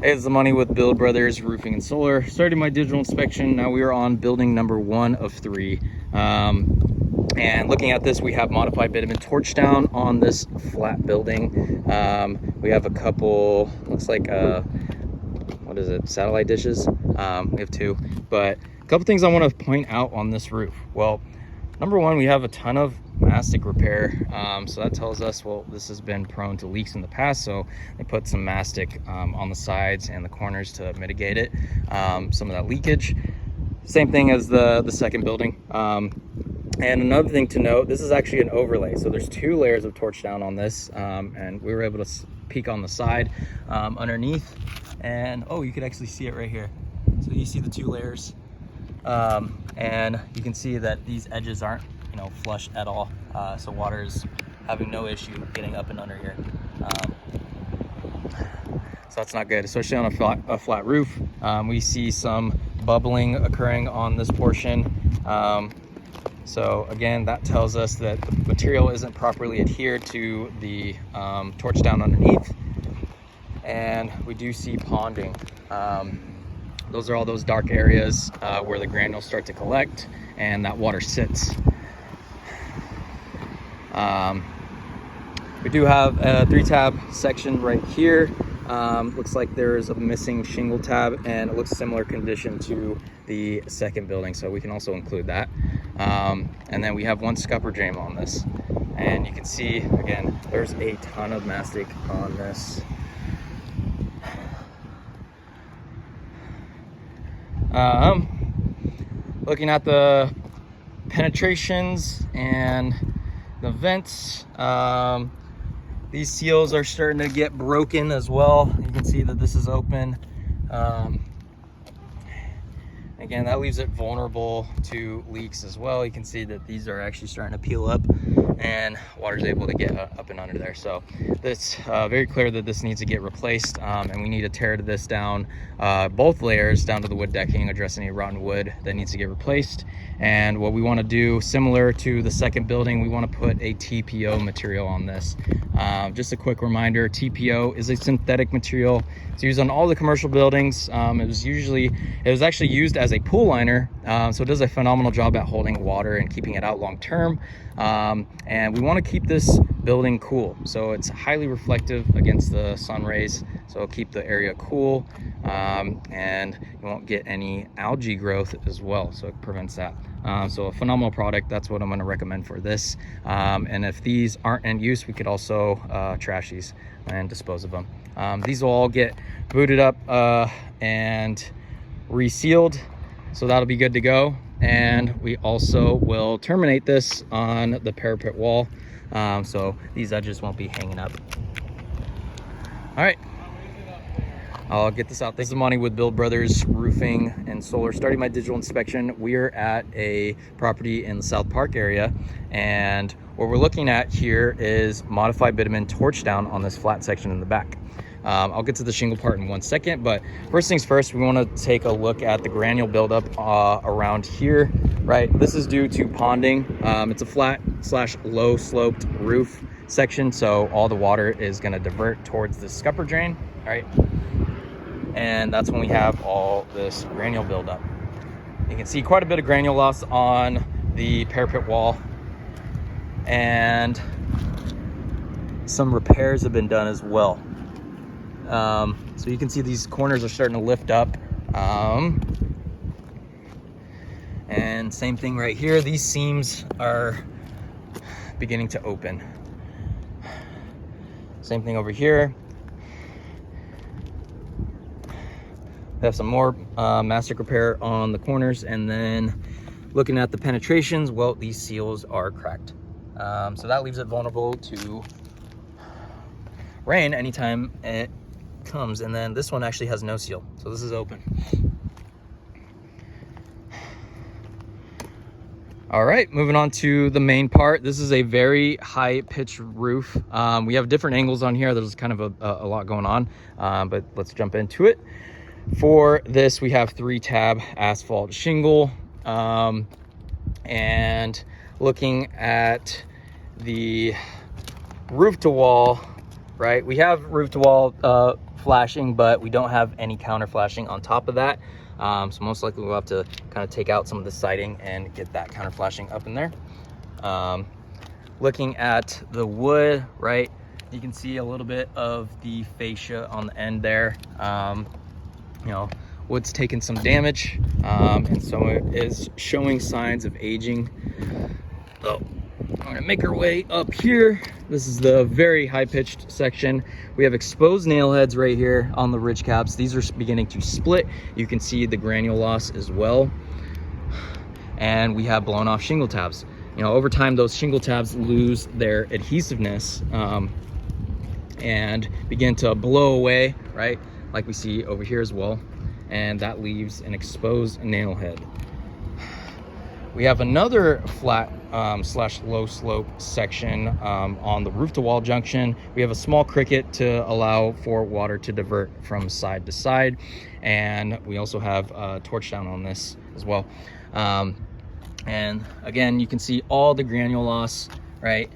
Hey, it's the Money with Build Brothers Roofing and Solar. Started my digital inspection. Now we are on building number 1 of 3. And looking at this, we have modified bitumen torch down on this flat building. We have a couple, looks like, what is it, satellite dishes. We have 2, but a couple things I want to point out on this roof. Well, number 1, we have a ton of mastic repair, so that tells us, well, this has been prone to leaks in the past, so they put some mastic on the sides and the corners to mitigate it, some of that leakage. Same thing as the second building. And another thing to note, this is actually an overlay, so there's 2 layers of torch down on this, and we were able to peek on the side underneath, and oh, you could actually see it right here. So you see the 2 layers, and you can see that these edges aren't, flush at all, so water is having no issue getting up and under here. So that's not good, especially on a flat roof. We see some bubbling occurring on this portion. So again, that tells us that the material isn't properly adhered to the torch down underneath, and we do see ponding. Those are all those dark areas where the granules start to collect and that water sits. We do have a 3-tab section right here. Looks like there's a missing shingle tab, and it looks similar condition to the second building, so we can also include that. And then we have 1 scupper drain on this, and you can see again there's a ton of mastic on this. Looking at the penetrations and the vents, these seals are starting to get broken as well. You can see that this is open. Again, that leaves it vulnerable to leaks as well. You can see that these are actually starting to peel up and water's able to get up and under there. So it's very clear that this needs to get replaced, and we need to tear this down, both layers down to the wood decking, address any rotten wood that needs to get replaced. And what we want to do, similar to the second building, we want to put a TPO material on this. Just a quick reminder, TPO is a synthetic material. It's used on all the commercial buildings. It was actually used as a pool liner, so it does a phenomenal job at holding water and keeping it out long term. And we want to keep this building cool, so it's highly reflective against the sun rays, so it'll keep the area cool, and you won't get any algae growth as well, so it prevents that. So a phenomenal product. That's what I'm going to recommend for this. And if these aren't in use, we could also trash these and dispose of them. These will all get booted up and resealed, so that'll be good to go. And we also will terminate this on the parapet wall, so these edges won't be hanging up. All right, I'll get this out. This is Monty with Build Brothers Roofing and Solar. Starting my digital inspection, we're at a property in the South Park area, and what we're looking at here is modified bitumen torch down on this flat section in the back. I'll get to the shingle part in 1 second, but first things first, we want to take a look at the granule buildup around here, right? This is due to ponding. It's a flat/low sloped roof section, so all the water is going to divert towards the scupper drain, right? And that's when we have all this granule buildup. You can see quite a bit of granule loss on the parapet wall, and some repairs have been done as well. So you can see these corners are starting to lift up, and same thing right here, these seams are beginning to open. Same thing over here. We have some more mastic repair on the corners, and then looking at the penetrations, well, these seals are cracked, so that leaves it vulnerable to rain anytime it comes. And then this one actually has no seal, so this is open. All right, moving on to the main part. This is a very high pitched roof. We have different angles on here. There's kind of a lot going on, but let's jump into it. For this, we have 3-tab asphalt shingle, and looking at the roof to wall right? We have roof to wall flashing, but we don't have any counter flashing on top of that. So most likely we'll have to kind of take out some of the siding and get that counter flashing up in there. Looking at the wood, right, you can see a little bit of the fascia on the end there. You know, wood's taken some damage, and so it is showing signs of aging. So I'm gonna make our way up here. This is the very high-pitched section. We have exposed nail heads right here on the ridge caps. These are beginning to split. You can see the granule loss as well. And we have blown off shingle tabs. You know, over time, those shingle tabs lose their adhesiveness and begin to blow away, right? Like we see over here as well. And that leaves an exposed nail head. We have another flat slash low slope section on the roof to wall junction. We have a small cricket to allow for water to divert from side to side. And we also have torch down on this as well. And again, you can see all the granule loss, right?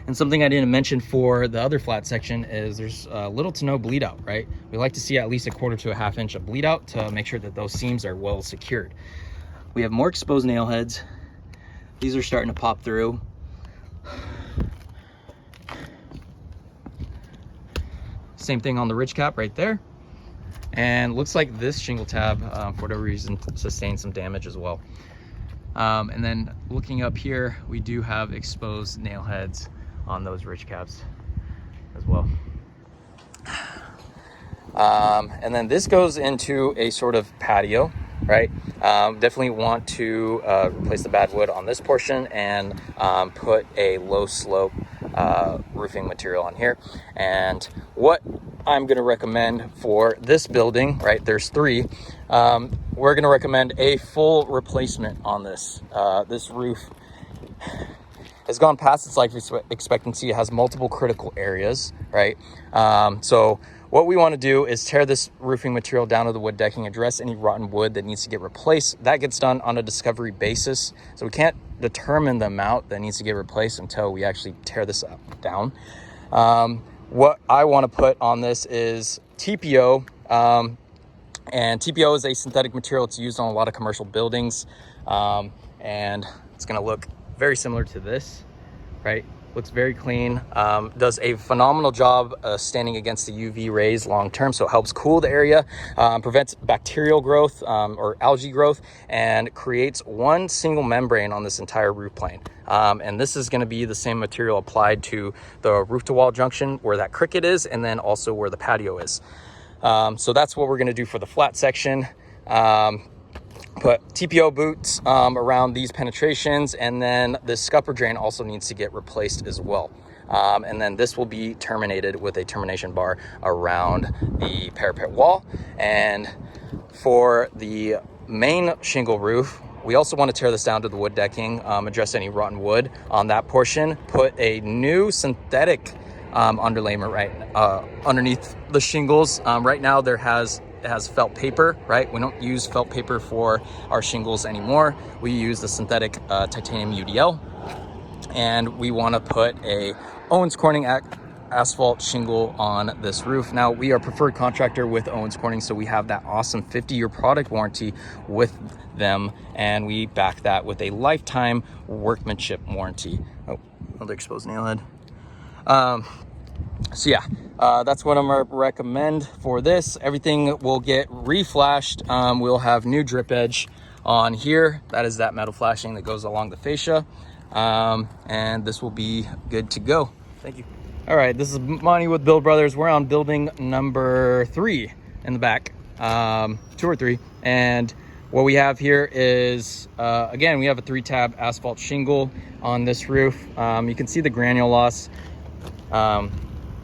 And something I didn't mention for the other flat section is there's little to no bleed out, right? We like to see at least 1/4 to 1/2 inch of bleed out to make sure that those seams are well secured. We have more exposed nail heads. These are starting to pop through. Same thing on the ridge cap right there. And looks like this shingle tab, for whatever reason, sustained some damage as well. And then looking up here, we do have exposed nail heads on those ridge caps as well. And then this goes into a sort of patio, right? Definitely want to replace the bad wood on this portion and put a low slope roofing material on here. And what I'm going to recommend for this building, right, there's 3, we're going to recommend a full replacement on this. This roof has gone past its life expectancy. It has multiple critical areas, right? So what we want to do is tear this roofing material down to the wood decking, address any rotten wood that needs to get replaced. That gets done on a discovery basis. So we can't determine the amount that needs to get replaced until we actually tear this down. What I want to put on this is TPO. And TPO is a synthetic material. It's used on a lot of commercial buildings. And it's going to look very similar to this, right? Looks very clean, does a phenomenal job standing against the UV rays long term, so it helps cool the area, prevents bacterial growth or algae growth, and creates one single membrane on this entire roof plane. And this is going to be the same material applied to the roof to wall junction where that cricket is, and then also where the patio is. So that's what we're going to do for the flat section. Put TPO boots around these penetrations, and then the scupper drain also needs to get replaced as well. And then this will be terminated with a termination bar around the parapet wall. And for the main shingle roof, we also want to tear this down to the wood decking, address any rotten wood on that portion, put a new synthetic underlayment right underneath the shingles. Right now it has felt paper, right? We don't use felt paper for our shingles anymore. We use the synthetic titanium UDL, and we want to put a Owens Corning asphalt shingle on this roof. Now, we are preferred contractor with Owens Corning, so we have that awesome 50-year product warranty with them, and we back that with a lifetime workmanship warranty. Oh, another exposed nail head. So yeah, that's what I'm gonna recommend for this. Everything will get reflashed. We'll have new drip edge on here. That is that metal flashing that goes along the fascia. And this will be good to go. Thank you. All right, this is Monty with Build Brothers. We're on building number 3 in the back, 2 or 3. And what we have here is, again, we have a 3-tab asphalt shingle on this roof. You can see the granule loss that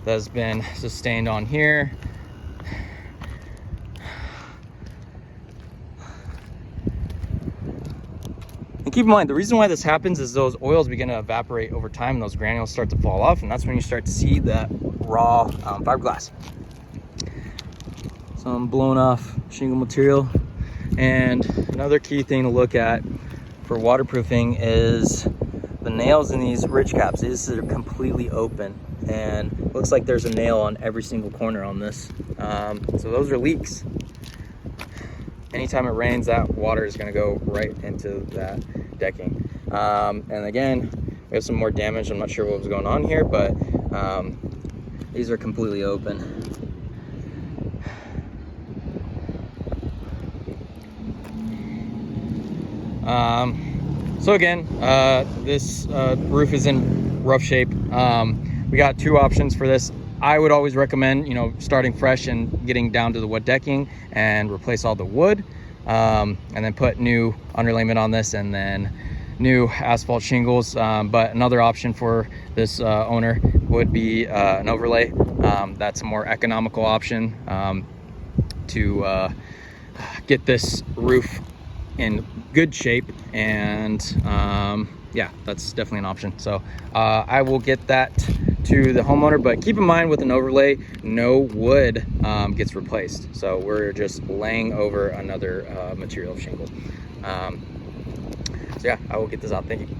has been sustained on here. And keep in mind, the reason why this happens is those oils begin to evaporate over time and those granules start to fall off, and that's when you start to see that raw fiberglass. Some blown off shingle material. And another key thing to look at for waterproofing is the nails in these ridge caps. These are completely open. and looks like there's a nail on every single corner on this. So those are leaks. Anytime it rains, that water is going to go right into that decking. And again, we have some more damage. I'm not sure what was going on here, but these are completely open. So again, this roof is in rough shape. We got two options for this. I would always recommend, starting fresh and getting down to the wood decking and replace all the wood, and then put new underlayment on this and then new asphalt shingles. But another option for this owner would be an overlay. That's a more economical option to get this roof in good shape, and yeah, that's definitely an option. So I will get that to the homeowner, but keep in mind with an overlay, no wood gets replaced, so we're just laying over another material of shingle. So yeah, I will get this out. Thank you.